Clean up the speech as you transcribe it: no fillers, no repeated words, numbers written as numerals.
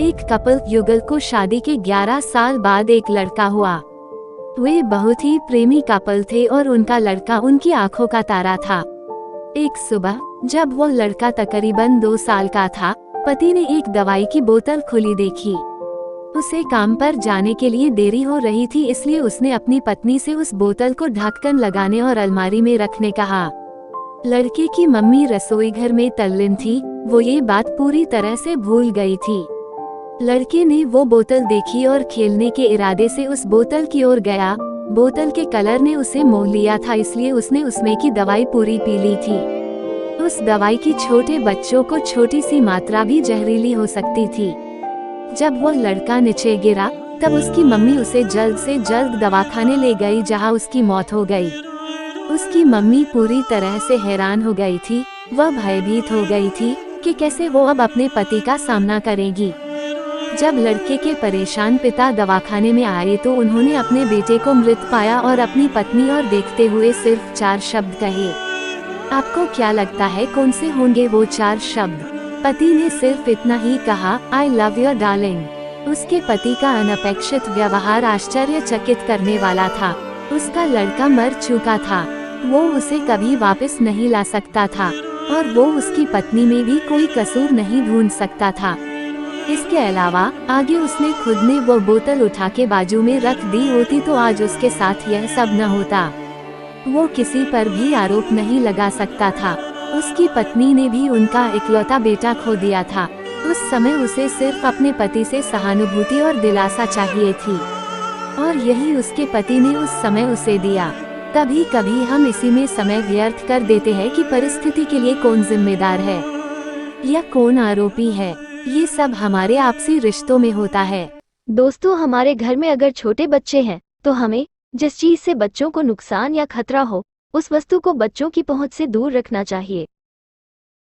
एक कपल युगल को शादी के 11 साल बाद एक लड़का हुआ। वे बहुत ही प्रेमी कपल थे और उनका लड़का उनकी आंखों का तारा था। एक सुबह जब वो लड़का तकरीबन 2 साल का था, पति ने एक दवाई की बोतल खुली देखी। उसे काम पर जाने के लिए देरी हो रही थी, इसलिए उसने अपनी पत्नी से उस बोतल को ढक्कन लगाने और अलमारी में रखने कहा। लड़के की मम्मी रसोई घर में तल्लीन थी, वो ये बात पूरी तरह से भूल गई थी। लड़के ने वो बोतल देखी और खेलने के इरादे से उस बोतल की ओर गया। बोतल के कलर ने उसे मोह लिया था, इसलिए उसने उसमें की दवाई पूरी पी ली थी। उस दवाई की छोटे बच्चों को छोटी सी मात्रा भी जहरीली हो सकती थी। जब वो लड़का नीचे गिरा तब उसकी मम्मी उसे जल्द से जल्द दवाखाने ले गई, जहां उसकी मौत हो गई। उसकी मम्मी पूरी तरह से हैरान हो गई थी। वह भयभीत हो गई थी कि कैसे वो अब अपने पति का सामना करेगी। जब लड़के के परेशान पिता दवाखाने में आए तो उन्होंने अपने बेटे को मृत पाया और अपनी पत्नी और देखते हुए सिर्फ 4 शब्द कहे। आपको क्या लगता है कौन से होंगे वो 4 शब्द? पति ने सिर्फ इतना ही कहा, आई लव योर डार्लिंग। उसके पति का अनपेक्षित व्यवहार आश्चर्यचकित करने वाला था। उसका लड़का मर चुका था, वो उसे कभी वापस नहीं ला सकता था और वो उसकी पत्नी में भी कोई कसूर नहीं ढूंढ सकता था। इसके अलावा आगे उसने खुद ने वो बोतल उठा के बाजू में रख दी होती तो आज उसके साथ यह सब न होता। वो किसी पर भी आरोप नहीं लगा सकता था। उसकी पत्नी ने भी उनका इकलौता बेटा खो दिया था। उस समय उसे सिर्फ अपने पति से सहानुभूति और दिलासा चाहिए थी, और यही उसके पति ने उस समय उसे दिया। कभी कभी हम इसी में समय व्यर्थ कर देते हैं कि परिस्थिति के लिए कौन जिम्मेदार है या कौन आरोपी है। ये सब हमारे आपसी रिश्तों में होता है। दोस्तों, हमारे घर में अगर छोटे बच्चे हैं तो हमें जिस चीज से बच्चों को नुकसान या खतरा हो, उस वस्तु को बच्चों की पहुंच से दूर रखना चाहिए।